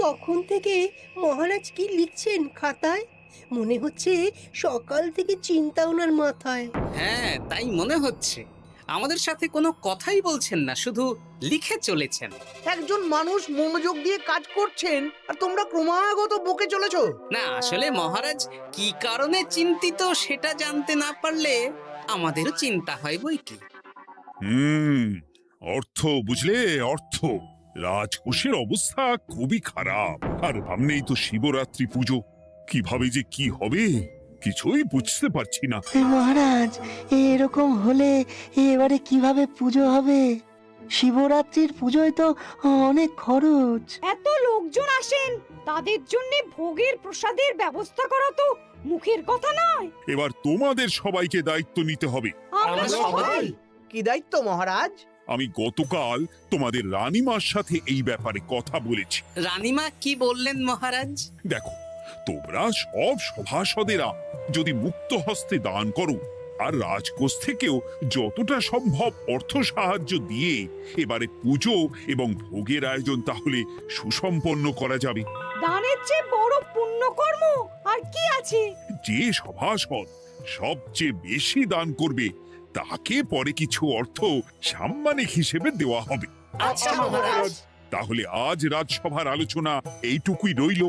তখন থেকে মহারাজ কি লিখছেন খাতায়? মনে হচ্ছে সকাল থেকে চিন্তা ওনার মাথায়। হ্যাঁ, তাই মনে হচ্ছে। আমাদের সাথে কোনো কথাই বলছেন না, শুধু লিখে চলেছেন। একজন মানুষ মনোযোগ দিয়ে কাজ করছেন আর তোমরা ক্রমাগত বকে চলেছো। না, আসলে মহারাজ কি কারণে চিন্তিত সেটা জানতে না পারলে আমাদেরও চিন্তা হয় বই কি। হুম, অর্থ বুঝলে, অর্থ। রাজকোষের অবস্থা খুবই খারাপ। আর সামনেই তো শিবরাত্রি পুজো। কিভাবে যে কি হবে কিছুই বুঝতে পারছি না। মহারাজ, এরকম হলে এবারে কিভাবে পুজো হবে? শিবরাত্রির পুজোয় তো অনেক খরচ। এত লোকজন আসেন, তাদের জন্য ভোগের প্রসাদের ব্যবস্থা করা তো মুখের কথা নয়। এবার তোমাদের সবাইকে দায়িত্ব নিতে হবে। আমরা সবাই। কি দায়িত্ব মহারাজ? আমি গতকাল তোমাদের রানীমার সাথে এই ব্যাপারে কথা বলেছি। রানীমা কি বললেন মহারাজ? দেখো, তোমরা সব সভাসদেরা যদি মুক্ত হস্তে দান করো আর রাজকোষ থেকেও যতটা সম্ভব অর্থ সাহায্য দিয়ে এবারে পুজো এবং ভোগের আয়োজন তাহলে সুসম্পন্ন করা যাবে। দানের চেয়ে বড় পুণ্যকর্ম আর কি আছে? যে সভাসদ সবচেয়ে বেশি দান করবে তাকে পরে কিছু অর্থ সাম্মানিক হিসেবে দেওয়া হবে। আচ্ছা মহারাজ। তাহলে আজ রাজসভার আলোচনা এইটুকুই রইল,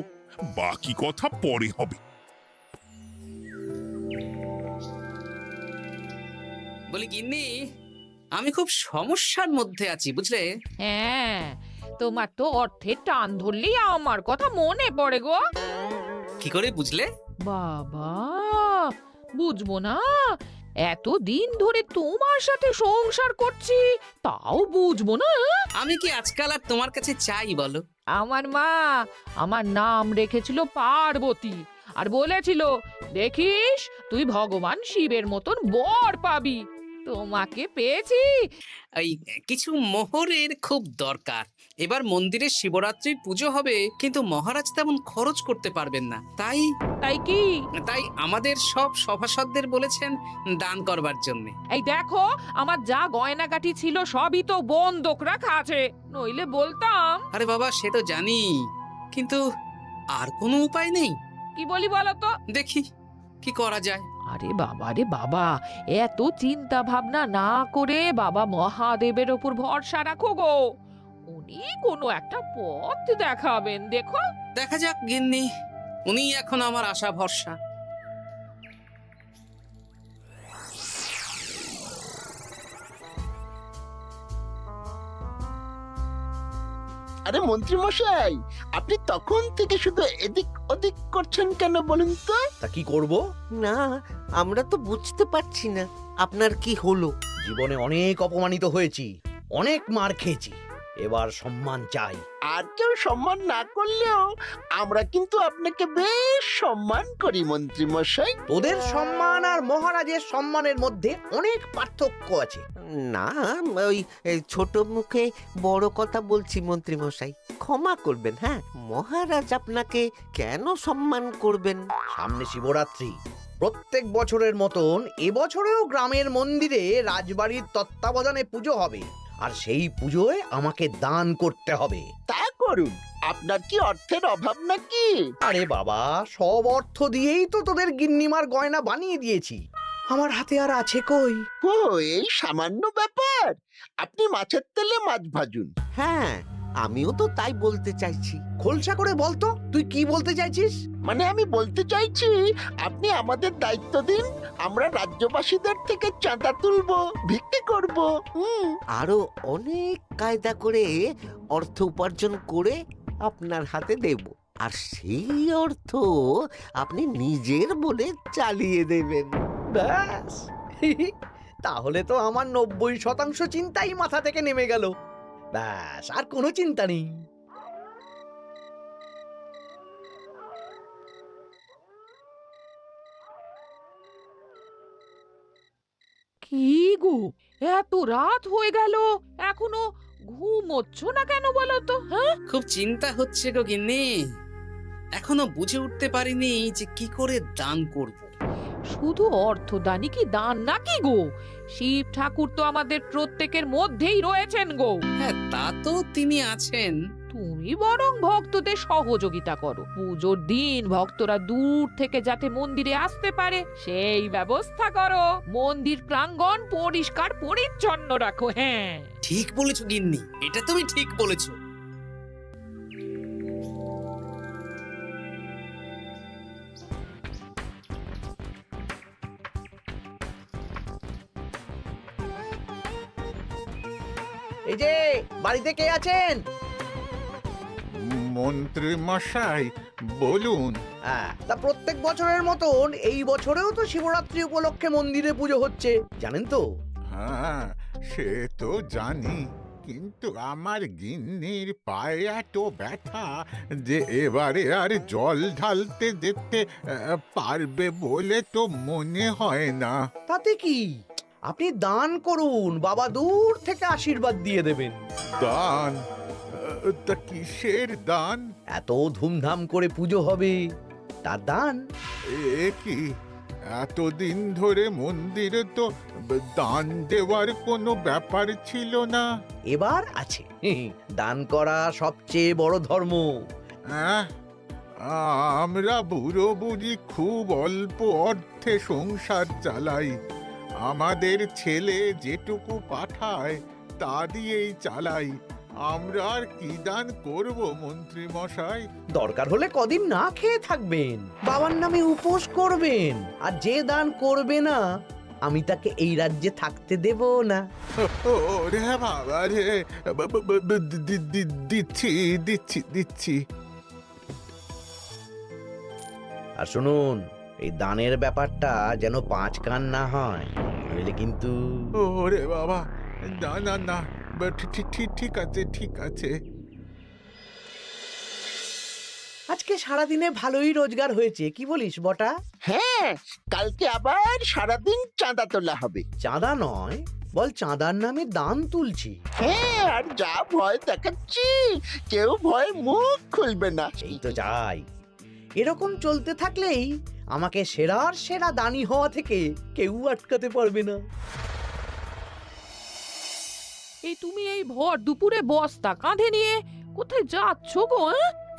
বাকি কথা পরে হবে। বলি গিন্নি, আমি খুব সমস্যার মধ্যে আছি বুঝলে। হ্যাঁ, তোমার তো অর্থের টান ধরলেই আমার কথা মনে পড়ে গো। কি করে বুঝলে? বাবা, বুঝবো না? এতদিন ধরে তোমার সাথে সংসার করছি, তাও বুঝবো না? আমি কি আজকাল আর তোমার কাছে চাই বলো? আমার মা আমার নাম রেখেছিল পার্বতী, আর বলেছিল দেখিস তুই ভগবান শিবের মতন বর পাবি। তোমাকে পেয়েছি। এই কিছু মোহরের খুব দরকার। এবার মন্দিরে শিবরাত্রির পুজো হবে, কিন্তু মহারাজ তেমন খরচ করতে পারবেন না। তাই কি? তাই আমাদের সব সভাসদদের বলেছেন দান করবার জন্য। এই দেখো, আমার যা গয়নাগাটি ছিল সবই তো বন্ধক রাখা আছে, নইলে বলতাম। আরে বাবা, সে তো জানি, কিন্তু আর কোনো উপায় নেই। কি বলি বলো তো? দেখি কি করা যায়। আরে বাবা রে বাবা, এত চিন্তা ভাবনা না করে বাবা মহাদেবের ওপর ভরসা রাখো গো। উনি কোনো একটা পথ দেখাবেন, দেখো। দেখা যাক গিন্নি, উনি এখন আমার আশা ভরসা। আরে মন্ত্রী মশাই, আপনি তখন থেকে শুধু এদিক ওদিক করছেন কেন বলুন তো? তা কি করব? না, আমরা তো বুঝতে পারছি না আপনার কি হলো। জীবনে অনেক অপমানিত হয়েছি, অনেক মার খেয়েছি, এবার সম্মান চাই। আর কেউ সম্মান না করলেও আমরা কিন্তু আপনাকে বেশ সম্মান করি মন্ত্রী মশাই। তোদের সম্মান আর মহারাজের সম্মানের মধ্যে অনেক পার্থক্য আছে। না, ওই ছোট মুখে বড় কথা বলছি মন্ত্রী মশাই, ক্ষমা করবেন। হ্যাঁ, মহারাজ আপনাকে কেন সম্মান করবেন? সামনে শিবরাত্রি, প্রত্যেক বছরের মতন এবছরেও গ্রামের মন্দিরে রাজবাড়ির তত্ত্বাবধানে পুজো হবে, আর সেই পুজোয় আমাকে দান করতে হবে। তা করুন, আপনার কি অর্থের অভাব নাকি? আরে বাবা, সব অর্থ দিয়েই তো তোদের গিন্নিমার গয়না বানিয়ে দিয়েছি, আমার হাতে আর আছে কই? ও, এই সামান্য ব্যাপার। আপনি মাছের তেলে মাছ ভাজুন। হ্যাঁ, আমিও তো তাই বলতে চাইছি। খোলসা করে বলতো তুই কি বলতে চাইছিস? মানে আমি বলতে চাইছি, আপনি আমাদের দায়িত্ব দিন, আমরা রাজ্যবাসীদের থেকে চাঁদা তুলবো, ভিক্ষে করব। আরো অনেক কায়দা করে অর্থ উপার্জন করে আপনার হাতে দেব, আর সেই অর্থ আপনি নিজের বলে চালিয়ে দেবেন। ব্যাস, তাহলে তো আমার 90% চিন্তাই মাথা থেকে নেমে গেল। ব্যাস, আর কোনো চিন্তা নেই। কি গো, এত রাত হয়ে গেল, এখনো ঘুমোচ্ছ না কেন বলো তো? হ্যাঁ, খুব চিন্তা হচ্ছে গো গিন্নি, এখনো বুঝে উঠতে পারিনি যে কি করে দান করব। শুধু অর্থদানই কি দান নাকি গো? শিব ঠাকুর তো আমাদের প্রত্যেকের মধ্যেই রয়েছেন গো। হ্যাঁ, তা তো তিনি আছেন। তুমি বরং ভক্তদের সহযোগিতা করো। পুজোর দিন ভক্তরা দূর থেকে যাতে মন্দিরে আসতে পারে সেই ব্যবস্থা করো। মন্দির প্রাঙ্গণ পরিষ্কার পরিচ্ছন্ন রাখো। হ্যাঁ, ঠিক বলেছো গিন্নি, এটা তুমি ঠিক বলেছো। এই যে বাড়িতে কে আছেন? মন্ত্রী মশাই বলুন। তা প্রত্যেক বছরের মতন এই বছরেও তো শিবরাত্রি উপলক্ষে মন্দিরে পুজো হচ্ছে, জানেন তো? হ্যাঁ, সে তো জানি, কিন্তু আমার গিন্নির পায়ে এত ব্যথা যে এবারে আর জল ঢালতে যেতে পারবে বলে তো মনে হয় না। তাতে কি, আপনি দান করুন, বাবা দূর থেকে আশীর্বাদ দিয়ে দেবেন। দান? তা কিসের দান? এত ধুমধাম করে পুজো হবে, তার দান। এ কি, এতদিন ধরে মন্দিরে তো দান দেওয়ার কোনো ব্যাপার ছিল না। এবার আছে। দান করা সবচেয়ে বড় ধর্ম। আহ, আমরা বুড়ো বুড়ি খুব অল্প অর্থে সংসার চালাই। আমাদের ছেলে যেটুকু পাঠায় তা দিয়েই চালাই। আমরা আর কি দান করব মন্ত্রী মশাই? দরকার হলে কদিন না খেয়ে থাকবেন, বাবার নামে উপোস করবেন, আর যে দান করবে না আমি তাকে এই রাজ্যে থাকতে দেব না। ওরে বাবা রে, দিচ্ছি দিচ্ছি দিচ্ছি। আর শুনুন, এই দানের ব্যাপারটা যেন 5 কান না হয়, নইলে কিন্তু। ওরে বাবা, না না না, ঠিক আছে ঠিক আছে। আজকে সারাদিনে ভালোই রোজগার হয়েছে, কি বলিস বটা? হ্যাঁ, কালকে আবার সারাদিন চাঁদা তোলা হবে। চাঁদা নয়, বল চাঁদার নামে দান তুলছি। হ্যাঁ, আর যা ভয় দেখাচ্ছি, কেউ ভয় মুখ খুলবে না। এই তো যাই, এরকম চলতে থাকলেই আমাকে সেরার সেরা দানি হওয়া থেকে কেউ আটকাতে পারবে না। এই তুমি এই ভর দুপুরে বস্তা কাঁধে নিয়ে কোথায় যাচ্ছ গো?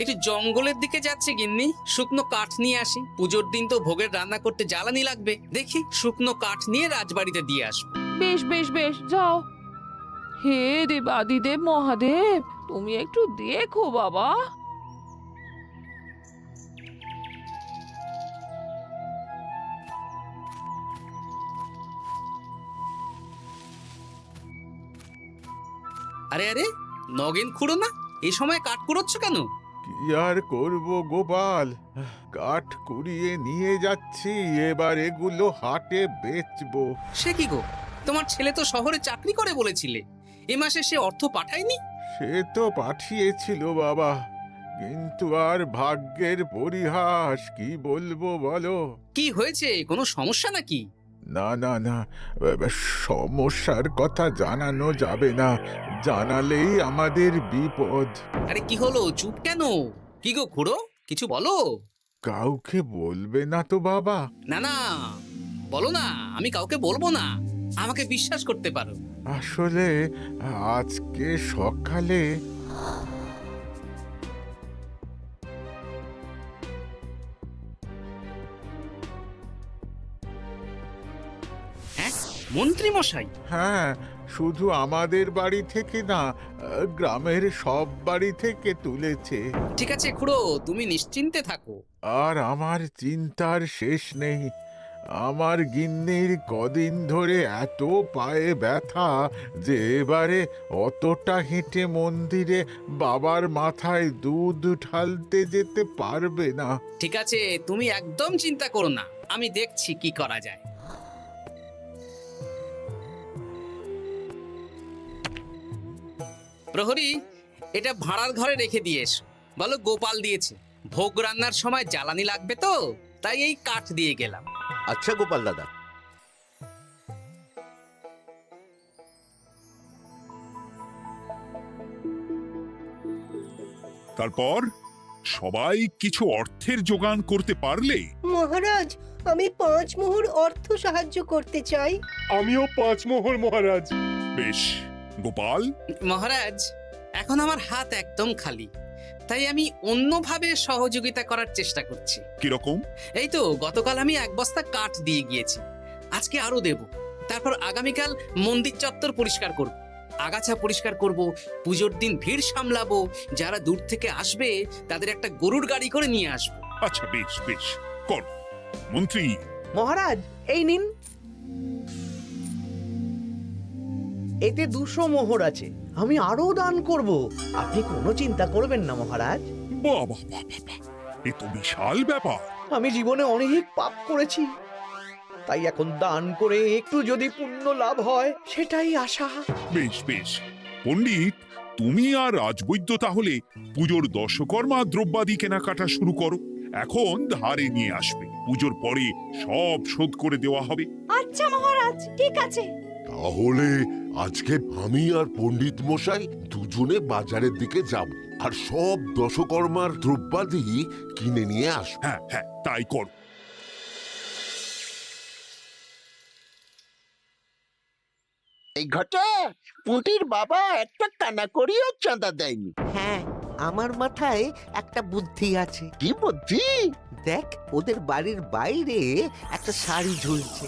একটু জঙ্গলের দিকে যাচ্ছে গিন্নি, শুকনো কাঠ নিয়ে আসি। পুজোর দিন তো ভোগের রান্না করতে জ্বালানি লাগবে, দেখি শুকনো কাঠ নিয়ে রাজবাড়িতে দিয়ে আসবো। বেশ বেশ বেশ, যাও। হে দেবাদিদেব মহাদেব, তুমি একটু দেখো বাবা। আরে আরে, নগেন খুঁড়ো না, এই সময় কাঠ কুড়োচ্ছ কেন? কি আর করব গোপাল, কাঠ কুড়িয়ে নিয়ে যাচ্ছি, এবার এগুলো হাটে বেচবো। সে কি গো, তোমার ছেলে তো শহরে চাকরি করে বলেছিলে, এ মাসে সে অর্থ পাঠায়নি? সে তো পাঠিয়েছিল বাবা, কিন্তু আর ভাগ্যের পরিহাস, কি বলবো বলো। কি হয়েছে, কোনো সমস্যা নাকি? না না না, সমস্যার কথা জানানো যাবে না, জানালেই আমাদের বিপদ। আরে কি হলো, চুপ কেন? কি গো খুড়ো, কিছু বলো। কাউকে বলবে না তো বাবা? না না, বলো না, আমি কাউকে বলবো না, আমাকে বিশ্বাস করতে পারো। আসলে আজকে সকালে হ্যাঁ, মন্ত্রী মশাই? হ্যাঁ, শুধু আমাদের বাড়ি থেকে না, গ্রামের সব বাড়ি থেকে তুলেছে। ঠিক আছে খুড়ো, তুমি নিশ্চিন্তে থাকো। আর আমার চিন্তার শেষ নেই। আমার গিন্নির কদিন ধরে এত পায়ে ব্যথা যে এবারে অতটা হেঁটে মন্দিরে বাবার মাথায় দুধ ঢালতে যেতে পারবে না। ঠিক আছে, তুমি একদম চিন্তা করো না, আমি দেখছি কি করা যায়। প্রহরী, এটা ভাড়ার ঘরে রেখে দিয়ে এসো। বলো গোপাল দিয়েছে, ভোগ রান্নার সময় জ্বালানি লাগবে তো, তাই এই কাঠ দিয়ে গেলাম। আচ্ছা গোপাল দাদা। তারপর সবাই কিছু অর্থের যোগান করতে পারলে মহারাজ, আমি 5 মোহর অর্থ সাহায্য করতে চাই। আমিও 5 মোহর মহারাজ। বেশ। গোপাল, মহারাজ, এখন আমার হাত একদম খালি, তাই আমি অন্যভাবে সহযোগিতা করার চেষ্টা করছি। কিরকম? এই তো গতকাল আমি 1 বস্তা কাঠ দিয়ে গিয়েছি, আজকে আরো দেব। তারপর আগামীকাল মন্দির চত্বর পরিষ্কার করব, আগাছা পরিষ্কার করব, পুজোর দিন ভিড় সামলাবো, যারা দূর থেকে আসবে তাদের একটা গরুর গাড়ি করে নিয়ে আসবো। আচ্ছা, বেশ বেশ, কর। মন্ত্রী, মহারাজ, এই নিন। এতে 200 মোহর আছে, আমি আরো দান করব, আপনি কোনো চিন্তা করবেন না মহারাজ। বাহ বাহ বাহ বাহ বাহ, এ তো বিশাল ব্যাপার। আমি জীবনে অনেক পাপ করেছি, তাই এখন দান করে একটু যদি পুণ্য লাভ হয় সেটাই আশা। বেশ বেশ। পণ্ডিত, তুমি আর রাজবৈদ্য তাহলে পুজোর দশকর্মা দ্রব্যাদি কেনাকাটা শুরু করো। এখন ধারে নিয়ে আসবে, পুজোর পরে সব শোধ করে দেওয়া হবে। আচ্ছা মহারাজ, ঠিক আছে। তাহলে আজকে আমি আর পণ্ডিত মশাই দুজনে বাজারের দিকে যাব আর সব দশকর্মার দ্রব্যাদি কিনে নিয়ে আসব। হ্যাঁ হ্যাঁ, তাই কর। এই ঘটা পুঁটির বাবা একটা কানা করিও চাঁদা দেয়নি। হ্যাঁ, আমার মাথায় একটা বুদ্ধি আছে। কি বুদ্ধি? দেখ, ওদের বাড়ির বাইরে একটা শাড়ি ঝুলছে।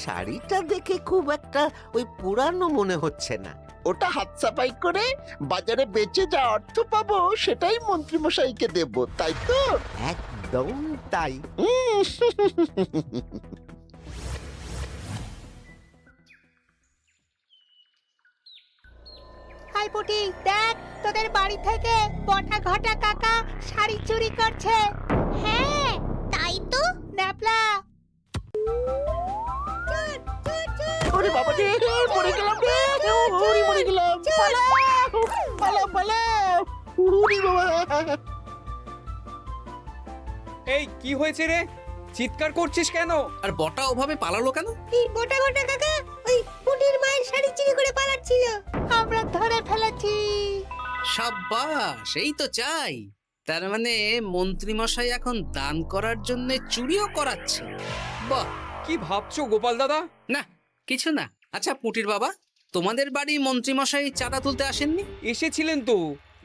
শাড়িটা দেখে খুব একটা ওই পুরানো মনে হচ্ছে না। ওটা হাত সাফাই করে বাজারে বেচে যা অর্থ পাবো সেটাই মন্ত্রী মশাইকে দেব, তাই তো? একদম তাই। হাই পুটি, দেখ তোদের বাড়ি থেকে বটা ঘটা কাকা শাড়ি চুরি করছে। হ্যাঁ, তাই তো। ন্যাপলা, ওরে বাবা রে, মরে গেলাম রে, ওরে মরে গেলাম। পালাও পালাও পালাও, ওরে বাবা। এই কি হয়েছে রে? চিৎকার করছিস কেন? আর বটা ওভাবে পালালো কেন? এই বটা ঘটা কাকা ওই পুটির মায়ের শাড়ি চুরি করে পালাচ্ছিল, আমরা ধরে ফেলেছি। সাব্বাস, এই তো চাই। তার মানে মন্ত্রী মশাই এখন দান করার জন্য চুরিও করাচ্ছে। বাহ! কি ভাবছো গোপাল দাদা? না, কিছু না। আচ্ছা পুটির বাবা, তোমাদের বাড়ি মন্ত্রী মশাই চাঁদা তুলতে আসেননি? এসেছিলেন তো,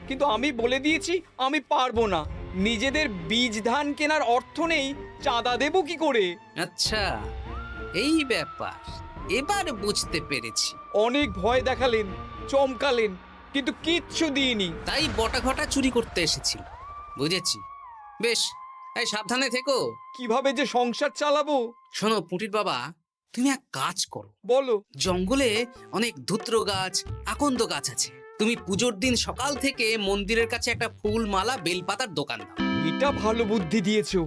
কিন্তু আমি বলে দিয়েছি আমি পারবো না। নিজেদের বীজ ধান কেনার অর্থ নেই, চাঁদা দেবো কি করে? আচ্ছা, এই ব্যাপার, এবার বুঝতে পেরেছি। অনেক ভয় দেখালেন, চমকালেন, কিন্তু কিচ্ছু দিইনি। তাই বটা ঘটা চুরি করতে এসেছিল, বুঝেছি। বেশ, এই সাবধানে থেকো। কিভাবে যে সংসার চালাবো? শোনো পুটির বাবা, তুমি এক কাজ করো। বলো। জঙ্গলে অনেক ধুত্র গাছ, আকন্দ গাছ আছে। তুমি পুজোর দিন সকাল থেকে মন্দিরের কাছে একটা ফুল মালা বেলপাতার দোকান দাও। এটা ভালো বুদ্ধি দিয়েছো।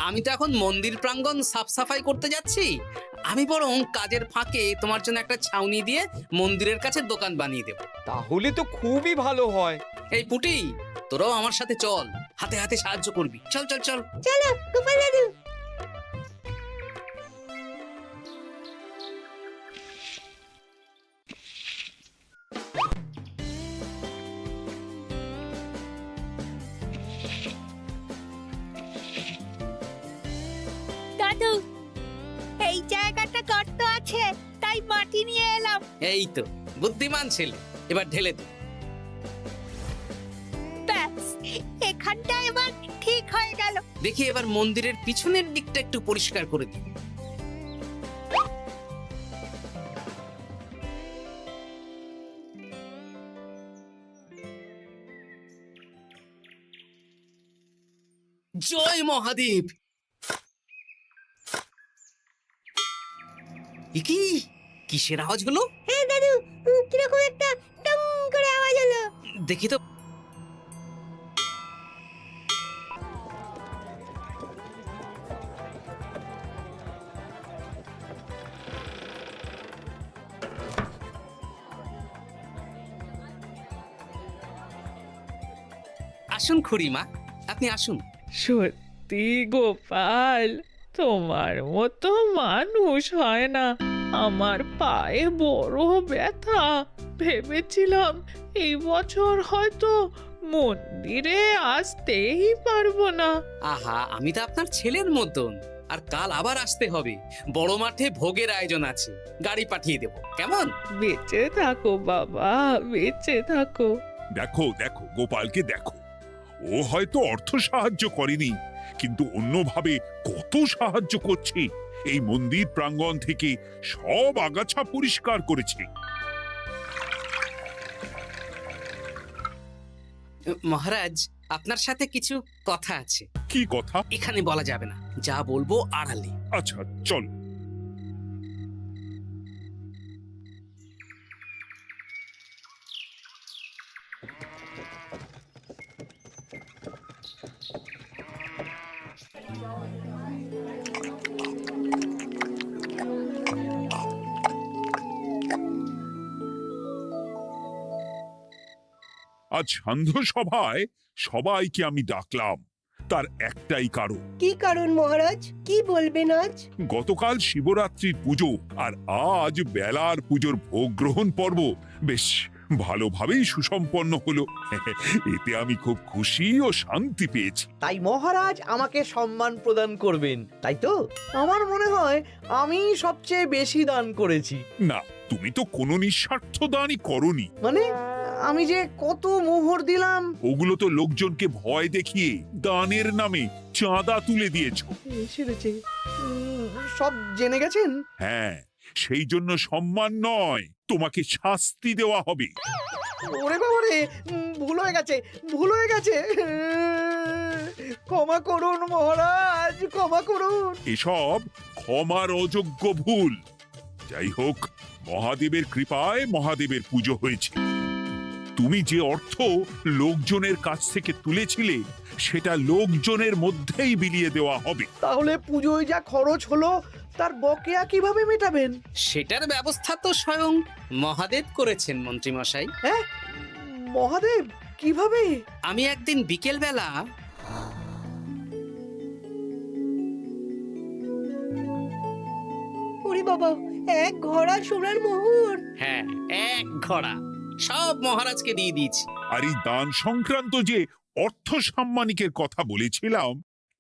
আমি তো এখন মন্দির প্রাঙ্গণ সাফ সাফাই করতে যাচ্ছি, আমি বরং কাজের ফাঁকে তোমার জন্য একটা ছাউনি দিয়ে মন্দিরের কাছে দোকান বানিয়ে দেব। তাহলে তো খুবই ভালো হয়। এই পুটি, তোরাও আমার সাথে চল, হাতে হাতে সাহায্য করবি। চল চল চল। চলো গোপাল দাদু। দাদু, এই জায়গাটা গর্ত আছে, তাই মাটি নিয়ে এলাম। এই তো বুদ্ধিমান ছেলে, এবার ঢেলে দে। ব্যাস, এখানটা এবার ঠিক হয়ে গেল। দেখি এবার মন্দিরের পিছনের দিকটা একটু পরিষ্কার করে দিই। জয় মহাদেব। কি কিসের আওয়াজ হলো? হ্যাঁ দাদু, কিরকম একটা টং করে আওয়াজ হলো। দেখি তো। আসুন খুড়িমা, আপনি আসুন। সত্যি গোপাল, তোমার মতো মানুষ হয় না। আমার পায়ে বড় ব্যথা, ভেবেছিলাম এই বছর হয়তো মন্দিরে আসতেই পারবো না। আহা, আমি তো আপনার ছেলের মতন। আর কাল আবার আসতে হবে, বড় মাঠে ভোগের আয়োজন আছে, গাড়ি পাঠিয়ে দেব, কেমন? বেঁচে থাকো বাবা, বেঁচে থাকো। দেখো দেখো গোপালকে দেখো, ও হয়তো অর্থ সাহায্য করেনি, কিন্তু অন্যভাবে কত সাহায্য করছে। এই মন্দির প্রাঙ্গণ থেকে সব আগাছা পরিষ্কার করেছে। মহারাজ, আপনার সাথে কিছু কথা আছে। কি কথা? এখানে বলা যাবে না, যা বলবো আড়ালে। আচ্ছা চল। আজ সান্ধ্য সভায় সবাইকে আমি ডাকলাম, তার একটাই কারণ। কি কারণ মহারাজ? কি বলবেন আজ? গতকাল শিবরাত্রির পুজো আর আজ বেলার পুজোর ভোগ গ্রহণ পর্ব বেশ ভালোভাবেই সুসম্পন্ন হলো। এতে আমি খুব খুশি ও শান্তি পেয়েছি। তাই মহারাজ আমাকে সম্মান প্রদান করবেন, তাই তো? আমার মনে হয় আমি সবচেয়ে বেশি দান করেছি। না, তুমি তো কোনো নিঃস্বার্থ দানই করনি। মানে আমি যে কত মোহর দিলাম। ওগুলো তো লোকজনকে ভয় দেখিয়ে দানের নামে চাঁদা তুলে দিয়েছো। সেরেছে, সব জেনে গেছেন। হ্যাঁ, সেই জন্য সম্মান নয়, তোমাকে শাস্তি দেওয়া হবে। ওরে বাবা রে, ভুল হয়ে গেছে, ভুল হয়ে গেছে। ক্ষমা করুন মহারাজ, ক্ষমা করুন। এসব ক্ষমার অযোগ্য ভুল। যাই হোক, মহাদেবের কৃপায় মহাদেবের পুজো হয়েছে। তুমি যে অর্থ লোকজনের কাছ থেকে তুলেছিলে সেটা লোকজনের মধ্যেই বিলিয়ে দেওয়া হবে। তাহলে পুজোয় যা খরচ হলো তার বকেয়া কিভাবে মেটাবেন? সেটার ব্যবস্থা তো স্বয়ং মহাদেব করেছেন মন্ত্রী মশাই। হ্যাঁ, মহাদেব কিভাবে? আমি একদিন বিকেল বেলা ওরে বাবা, এক ঘোড়া সোনার মোহর! হ্যাঁ, এক ঘোড়া সব মহারাজকে দিয়ে দিয়েছি। আর এই দান সংক্রান্ত যে অর্থ সাম্মানিকের কথা বলেছিলাম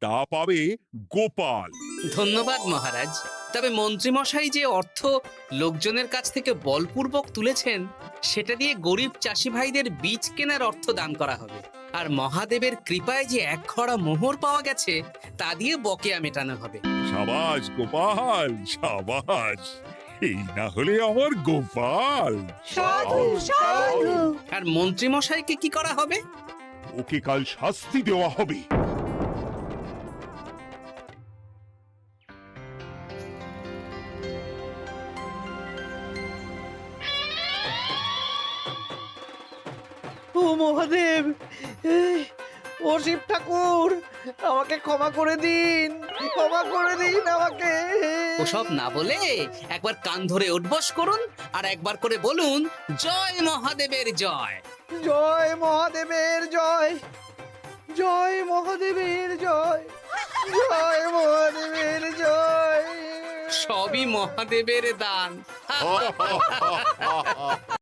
তা পাবে গোপাল। ধন্যবাদ মহারাজ। তবে মন্ত্রীমশাই যে অর্থ লোকজনের কাছ থেকে বলপূর্বক তুলেছেন সেটা দিয়ে গরিব চাষি ভাইদের বীজ কেনার অর্থ দান করা হবে। আর মহাদেবের কৃপায় যে এক ঘোড়া মোহর পাওয়া গেছে তা দিয়ে বকেয়া মেটানো হবে। সাবাস গোপাল, সাবাস। এই না হলে আমার গোপাল। সাধু সাধু! আর মন্ত্রীমশাইকে কি করা হবে? ওকে কাল শাস্তি দেওয়া হবে। ও মহাদেব, ও শিব ঠাকুর, আমাকে ক্ষমা করে দিন, ক্ষমা করে দিন আমাকে। ওসব না বলে একবার কান ধরে উঠবস করুন আর একবার করে বলুন, জয় মহাদেবের জয়। জয় মহাদেবের জয়, জয় মহাদেবের জয়, জয় মহাদেবের জয়। সবই মহাদেবের দান।